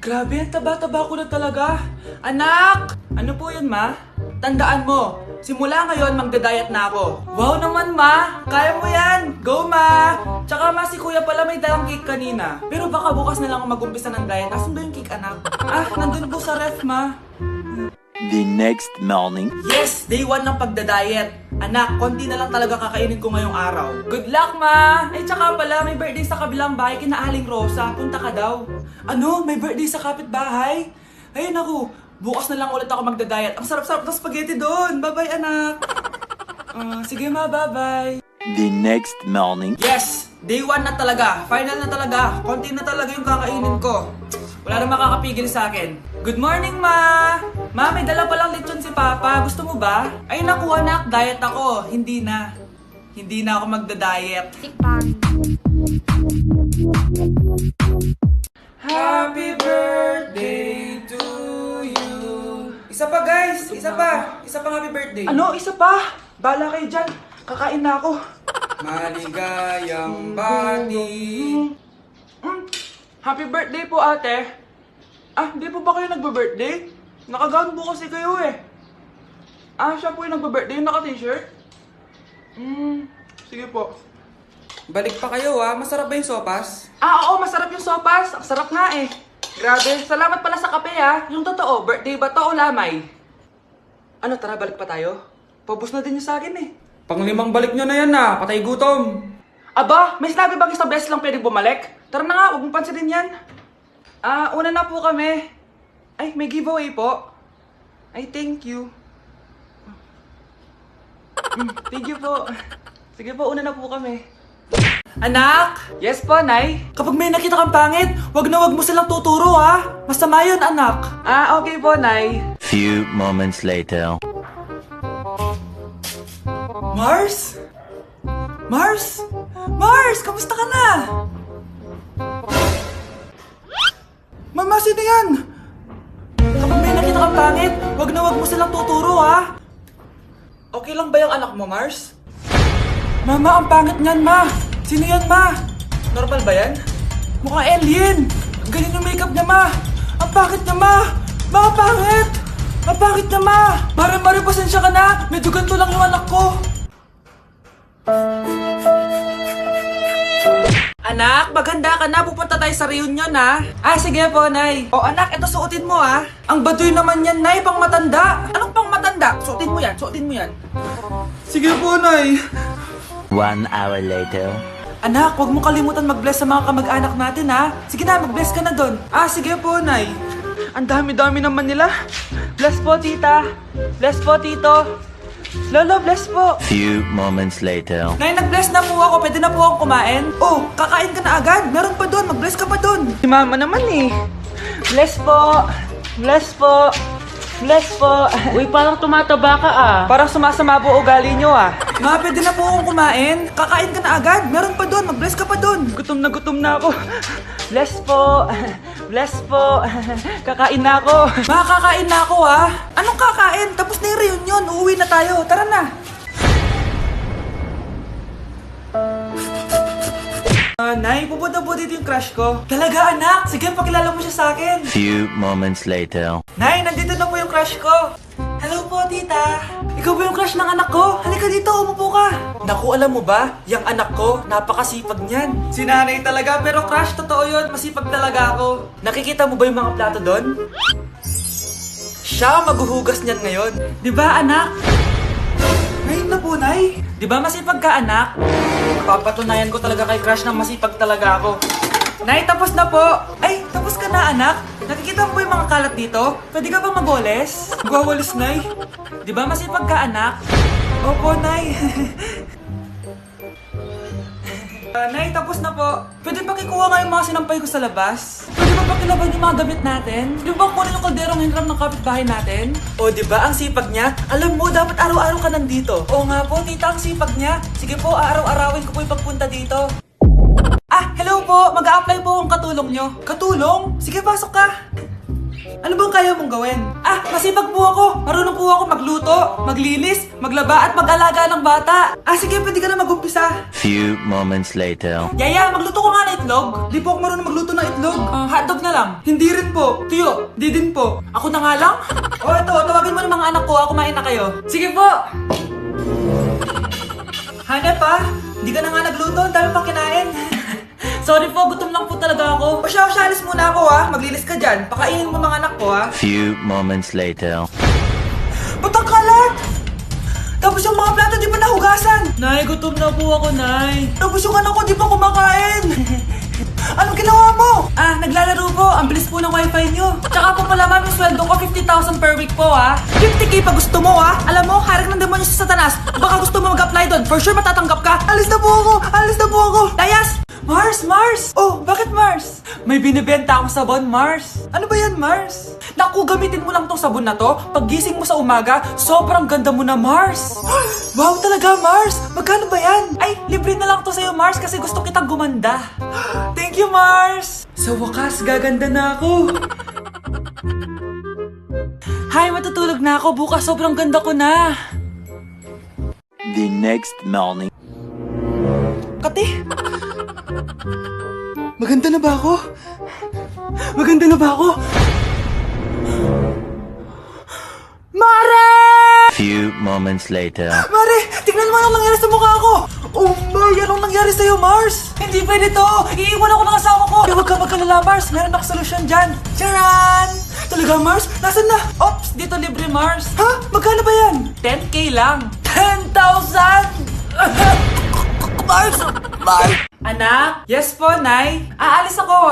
Grabe, ang taba-taba ko na talaga. Anak! Ano po yun, ma? Tandaan mo, simula ngayon magda-diet na ako. Wow naman, ma! Kaya mo yan! Go, ma! Tsaka ma, si kuya pala may dalang cake kanina. Pero baka bukas na lang ako mag-umpisa ng diet. Asan ba yung cake, anak? Nandun po sa ref, ma. The next morning. Yes! Day 1 ng pagda-diet. Anak, konti na lang talaga kakainin ko ngayong araw. Good luck, ma! Ay, tsaka pala, may birthday sa kabilang bahay kina Aling Rosa. Punta ka daw. Ano? May birthday sa kapitbahay? Ay, naku. Bukas na lang ulit ako magda-diet. Ang sarap-sarap ng spaghetti doon. Bye-bye, anak. Sige, ma. Bye-bye. The next morning. Yes! Day 1 na talaga. Final na talaga. Konti na talaga yung kakainin ko. Wala na makakapigil sa akin. Good morning, ma! Ma, may dala palang lechon si Papa. Gusto mo ba? Ay, naku, anak. Diet ako. Hindi na. Hindi na ako magda-diet. Happy birthday to you. Isa pa, guys. Isa pa. Isa pa happy birthday. Ano? Isa pa? Bala kayo dyan. Kakain na ako. Maligayang bati. Happy birthday po, ate. Hindi po ba kayo nagbe-birthday? Nakagown po kasi kayo eh. Siya po yung nagbe-birthday, naka-t-shirt? Sige po. Balik pa kayo masarap ba yung sopas? Oo, masarap yung sopas. Ang sarap nga eh. Grabe, salamat pala sa kape Yung totoo, birthday ba to o lamay? Ano, tara, balik pa tayo? Paubos na din yung sa akin eh. Panglimang balik nyo na yan patay gutom. Aba, may sinabi bang isang beses lang pwedeng bumalik? Tara na nga, huwag mong pansinin yan. Una na po kami. Ay, may giveaway po. Ay, thank you. Thank you po. Sige po, una na po kami. Anak! Yes po, Nay? Kapag may nakita kang pangit, wag mo silang tuturo Masama yun, anak. Okay po, Nay. Few moments later. Mars? Mars? Mars, kamusta ka na? Mama, sino yan? Kapag may nakita kang pangit, wag mo silang tuturo Okay lang ba yung anak mo, Mars? Mama, ang pangit niyan, ma! Sino yan, ma? Normal ba yan? Mukhang alien! Ang galing yung makeup niya, ma! Ang pangit niya, ma! Ma, ang pangit! Ang pangit niya, ma! Mare, pasensya ka na! Medyo ganito lang yung anak ko! Anak, maganda ka na. Pupunta tayo sa reunion, sige po, Nay. Anak, ito suotin mo, Ang baduy naman yan, Nay, pang matanda. Anong pang matanda? Suotin mo yan. Sige po, Nay. 1 hour later. Anak, huwag mo kalimutan mag-bless sa mga kamag-anak natin, Sige na, mag-bless ka na doon. Sige po, Nay. Ang dami-dami naman nila. Bless po, tita. Bless po, tito. Lolo, bless po. Few moments later. Nay, nag-bless na po ako. Pwede na po akong kumain. Kakain ka na agad. Meron pa doon. Mag-bless ka pa doon. Si mama naman eh. Bless po. Bless po. Bless po. Uy, parang tumataba ka Parang sumasama po ugali nyo Ma, pwede na po akong kumain. Kakain ka na agad. Meron pa doon. Mag-bless ka pa doon. Gutom na ako. Bless po. Bless po. Kakain na ako. Ma, kakain na ako Anong kakain? Tapos na yung reunion. Uuwi na tayo. Tara na. Nay, pupunta po dito yung crush ko. Talaga, anak? Sige, pakilala mo siya sa akin. Few moments later. Nay, nandito na po yung crush ko. Hello po, tita. Ikaw ba yung crush ng anak ko? Halika dito, umupo ka. Naku, alam mo ba? Yung anak ko, napakasipag niyan. Si nanay talaga, pero crush, totoo yun. Masipag talaga ako. Nakikita mo ba yung mga plato doon? Siya maghuhugas niyan ngayon. Di ba, anak? Ngayon na po, Nay. Di ba masipag ka, anak? Papatunayan ko talaga kay crush na masipag talaga ako. Nay, tapos na po. Ay, tapos ka na, anak. Nakikita mo ba yung mga kalat dito? Pwede ka bang magwalis? Magwawalis, Nay. Di ba masipag ka, anak? Opo, Nay. Nay, tapos na po. Pwede pa kikuha nga yung mga sinampay ko sa labas? Pwede pa pakilaban yung mga damit natin? Di ba kunin yung kalderong hinram ng kapitbahay natin? Di ba ang sipag niya? Alam mo, dapat araw-araw ka nandito. Nga po, tita, ang sipag niya. Sige po, araw-arawin ko po yung pagpunta dito. Hello po. Mag-a-apply po akong katulong nyo. Katulong? Sige, pasok ka. Ano bang kaya mong gawin? Masipag po ako. Marunong po ako magluto, maglinis, maglaba at mag-alaga ng bata. Sige, pwede ka na mag-umpisa. Few moments later. Yaya, magluto ko nga ng itlog. Di po ako marunong magluto ng itlog. Hotdog na lang. Hindi rin po. Tuyo, di din po. Ako na nga lang? Ito, tawagin mo ng mga anak ko. Kumain na kayo. Sige po. Hanep hindi ka na nga nagluto. Ang dami pang kinain. Sorry po, gutom lang po talaga ako. Siya, alis muna ako Maglilis ka dyan. Pakainin mo mga anak ko Few moments later. Ba't ang kalat? Tapos yung mga plato di pa nahugasan. Nay, gutom na po ako, Nay. Tapos yung anak ko di pa kumakain. Anong ginawa mo? Naglalaro po. Ang bilis po ng wifi nyo. Tsaka po pala ma'am, yung sweldo ko 50,000 per week po 50k pa gusto mo Alam mo, harik ng demonyo si Satanas. Baka gusto mo mag-apply doon. For sure matatanggap ka. Alis na po ako. Layas! Mars! Oh, bakit Mars? May binibenta akong sabon, Mars. Ano ba yan, Mars? Naku, gamitin mo lang tong sabon na to. Pag gising mo sa umaga, sobrang ganda mo na, Mars. Wow, talaga, Mars. Magkano ba yan? Ay, libre na lang to sa'yo, Mars, kasi gusto kitang gumanda. Thank you, Mars. Sa wakas, gaganda na ako. Hay, matutulog na ako. Bukas, sobrang ganda ko na. The next morning. Kati? Maganda na ba ako? Mare! Few moments later. Mare, tingnan mo anong nangyari sa mukha ko! Oh my, anong nangyari sa'yo, Mars? Hindi pwede to! Iiwan ako ng asawa ko! Huwag ka magkalala, Mars! Meron ako solusyon dyan! Charan! Talaga, Mars? Nasaan na? Ops, dito libre, Mars! Magkano ba yan? 10k lang! 10,000! Mars! Anak? Yes po, Nay. Aalis ako,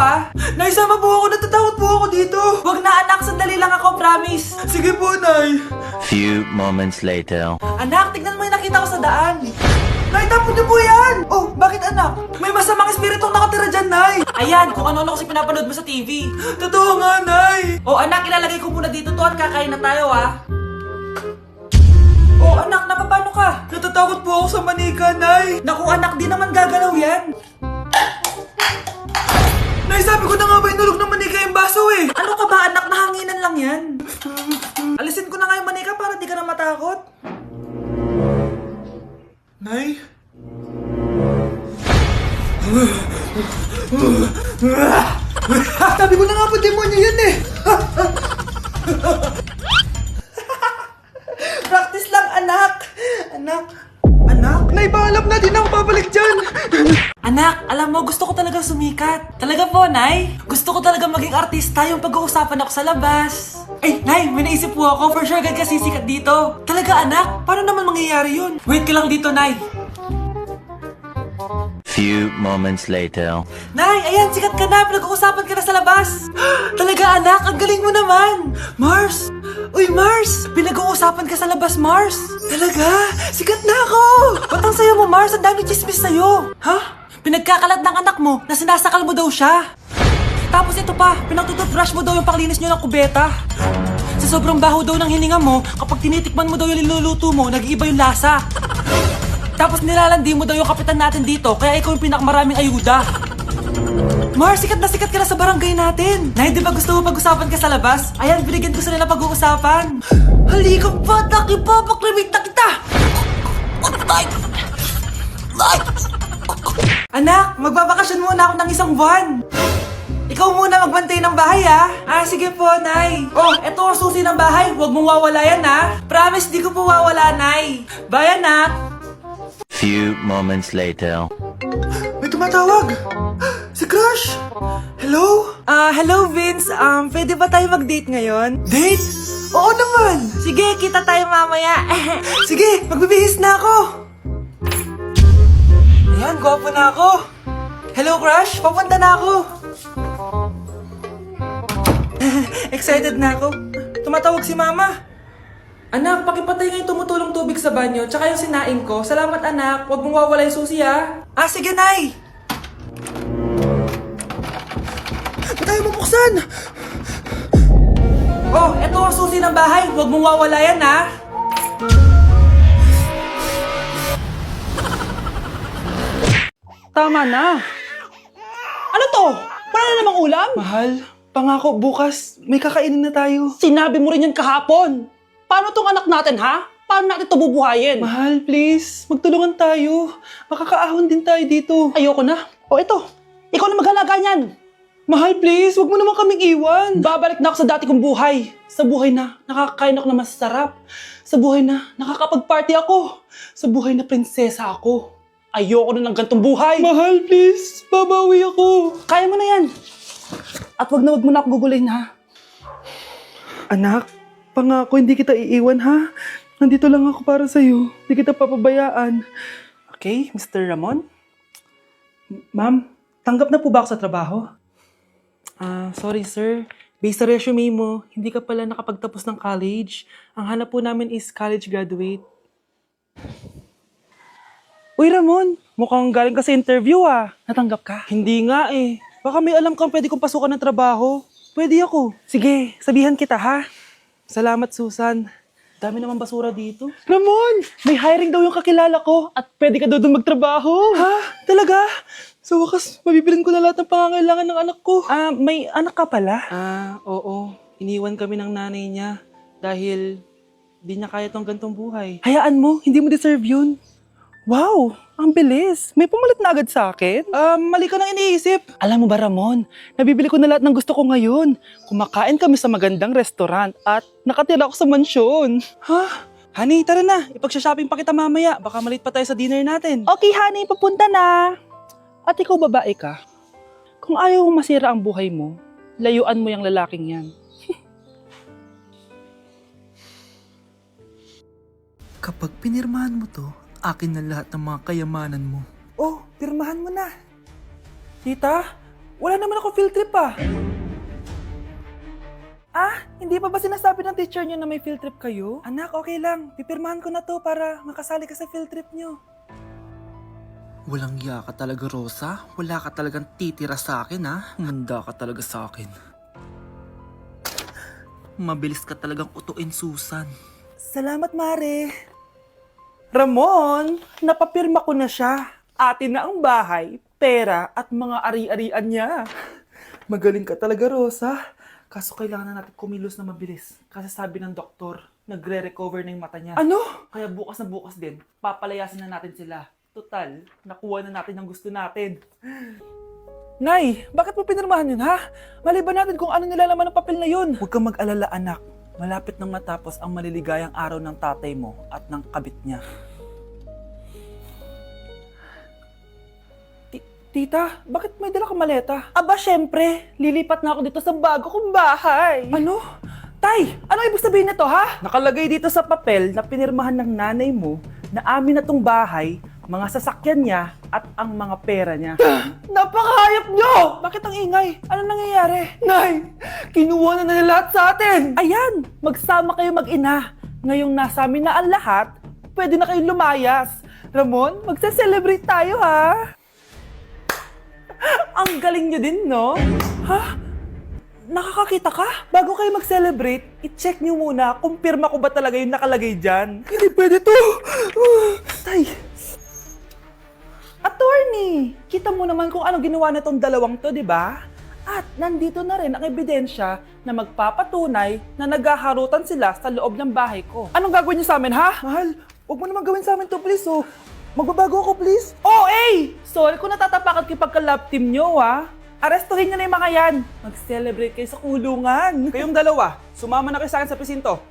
Nay, sama po ako. Natatakot po ako dito. Wag na, anak. Sandali lang ako, promise. Sige po, Nay. Few moments later. Anak, tignan mo yung nakita ko sa daan. Nay, tapon niyo po yan. Oh, bakit, anak? May masamang espiritong nakatira dyan, Nay. Ayan, kung ano-ano kasi pinapanood mo sa TV. Totoo nga, Nay. Oh, anak, ilalagay ko muna dito to at kakain na tayo, Oh, anak, napapano ka? Natatakot po ako sa manika, Nay. Naku, anak, di naman gagalaw yan. Nay, sabi ko na nga ba inulog ng manika yung baso Ano ka ba, anak? Nahanginan lang yan. Alisin ko na nga yung manika para di ka na matakot. Nay? Sabi ko na nga po, demonyo yan Practice lang, anak. Anak? Nay, paalam na, di na ako babalik dyan. Anak, alam mo, gusto ko talaga sumikat. Talaga po, Nay. Gusto ko talaga maging artista yung pag-uusapan ako sa labas. Ay, Nay, may naisip po ako. For sure, agad kasi sikat dito. Talaga, anak? Paano naman mangyayari yun? Wait ka lang dito, Nay. Few moments later. Nay, ayan, sikat ka na. Pinag-uusapan ka na sa labas. Talaga, anak, ang galing mo naman. Mars! Uy, Mars! Pinag-uusapan ka sa labas, Mars. Talaga? Sikat na ako! Ba't ang sayo mo, Mars? Ang dami chismis sa'yo. Pinagkakalat ng anak mo na sinasakal mo daw siya. Tapos ito pa, pinagtututbrush mo daw yung panglinis nyo ng kubeta. Sa sobrang baho daw ng hininga mo, kapag tinitikman mo daw yung niluluto mo, nag-iiba yung lasa. Tapos nilalandi mo daw yung kapitan natin dito, kaya ikaw yung pinakamaraming ayuda. Mars, sikat ka na sa barangay natin. Nay, di ba gusto mo pag-usapan ka sa labas? Ayan, binigyan ko sila ng pag-uusapan. Halika pa, pakrimik na kita. Anak, magbabakasyon muna ako ng isang buwan. Ikaw muna magbantay ng bahay, sige po, Nay. Oh, eto ang susi ng bahay. Huwag mong wawala yan, Promise, di ko po wawala, Nay. Bye, anak. Few moments later. May tumatawag. Si Crush. Hello? Hello, Vince. Pwede ba tayo mag-date ngayon? Date? Oo naman. Sige, kita tayo mamaya. Sige, magbibihis na ako. Ayan, gwapo na ako. Hello, Crush. Papunta na ako. Excited na ako. Tumatawag si Mama. Anak, pakipatay nga yung tumutulong tubig sa banyo, tsaka yung sinaing ko. Salamat, anak. Huwag mong wawala yung susi, sige, Nay. Ba't tayo mabuksan? Oh, eto ang susi ng bahay. Huwag mong wawala yan, Tama na. Ano to? Wala na namang ulam? Mahal, Pangako, bukas may kakainin na tayo. Sinabi mo rin yan kahapon. Paano tong anak natin, ha? Paano natin ito bubuhayin? Mahal, please. Magtulungan tayo. Makakaahon din tayo dito. Ayoko na. O ito, ikaw na maghalaga niyan. Mahal, please. Huwag mo naman kaming iwan. Babalik na ako sa dati kong buhay. Sa buhay na nakakakain ako na masarap. Sa buhay na nakakapag-party ako. Sa buhay na prinsesa ako. Ayoko na ng gantong buhay. Mahal, please. Babawi ako. Kaya mo na yan. At wag na ako gugulin, ha? Anak, pangako hindi kita iiwan, ha? Nandito lang ako para sa'yo. Hindi kita papabayaan. Okay, Mr. Ramon? Ma'am, tanggap na po ba ako sa trabaho? Sorry sir. Based sa resume mo, hindi ka pala nakapagtapos ng college. Ang hanap po namin is college graduate. Uy Ramon, mukhang galing ka sa interview Natanggap ka? Hindi nga eh. Baka may alam kang pwede kong pasukan ng trabaho. Pwede ako. Sige, sabihan kita ha. Salamat Susan. Dami naman basura dito. Ramon, may hiring daw yung kakilala ko at pwede ka daw doon magtrabaho. Ha? Talaga? Sa wakas, mabibilin ko na lahat ng pangangailangan ng anak ko. May anak ka pala? Oo. Iniwan kami ng nanay niya dahil di niya kaya tong gantong buhay. Hayaan mo, hindi mo deserve yun. Wow, ang bilis. May pumalit na agad sa akin? Mali ka nang iniisip. Alam mo ba Ramon, nabibili ko na lahat ng gusto ko ngayon. Kumakain kami sa magandang restaurant at nakatira ako sa mansyon. Ha? Honey, tara na. Ipag-shopping pa kita mamaya. Baka malit pa tayo sa dinner natin. Okay, honey. Papunta na. At ikaw babae ka. Kung ayaw mong masira ang buhay mo, layuan mo yung lalaking yan. Kapag pinirmahan mo to, akin na lahat ng mga kayamanan mo. Oh, pirmahan mo na. Tita, wala naman ako field trip hindi pa ba sinasabi ng teacher niyo na may field trip kayo? Anak, okay lang. Pipirmahan ko na to para makasali ka sa field trip niyo. Walang iya ka talaga, Rosa. Wala ka talagang titira sa akin, ha? Manda ka talaga sa akin. Mabilis ka talagang utuin, Susan. Salamat, Mare. Ramon, napapirma ko na siya. Atin na ang bahay, pera at mga ari-arian niya. Magaling ka talaga, Rosa. Kaso kailangan na natin kumilos na mabilis. Kasi sabi ng doktor, nagre-recover na yung mata niya. Ano? Kaya bukas na bukas din, papalayasin na natin sila. Total, nakuha na natin ang gusto natin. Nay, bakit mo pinirmahan yun, ha? Maliban natin kung ano nilalaman ng papel na yun. Huwag kang mag-alala, anak. Malapit nang matapos ang maliligayang araw ng tatay mo at ng kabit niya. Tita, bakit may dala kang maleta? Aba, syempre. Lilipat na ako dito sa bago kong bahay. Ano? Tay, ano ibig sabihin nito, ha? Nakalagay dito sa papel na pinirmahan ng nanay mo na amin na tong bahay, mga sasakyan niya at ang mga pera niya. Napakahayop nyo! Bakit ang ingay? Ano nangyayari? Nay, kinuha na nila lahat sa atin! Ayan, magsama kayo mag-ina. Ngayong nasa amin na ang lahat, pwede na kayong lumayas. Ramon, magse-celebrate tayo, ha? Ang galing nyo din, no? Ha? Nakakakita ka? Bago kayo mag-celebrate, i-check nyo muna kung pirma ko ba talaga yung nakalagay dyan. Hindi pwede to! Tay! Attorney! Kita mo naman kung ano ginawa na tong dalawang to, di ba? At nandito na rin ang ebidensya na magpapatunay na naghaharutan sila sa loob ng bahay ko. Anong gagawin nyo sa amin, ha? Mahal, huwag mo naman gawin sa amin to, please, oh. Magbabago ako, please. Oh, sorry kung natatapakan kayo pagka-love team nyo, ha? Arestuhin nyo na yung mga yan. Mag-celebrate kayo sa kulungan. Kayong dalawa, sumama na kayo sa akin sa presinto.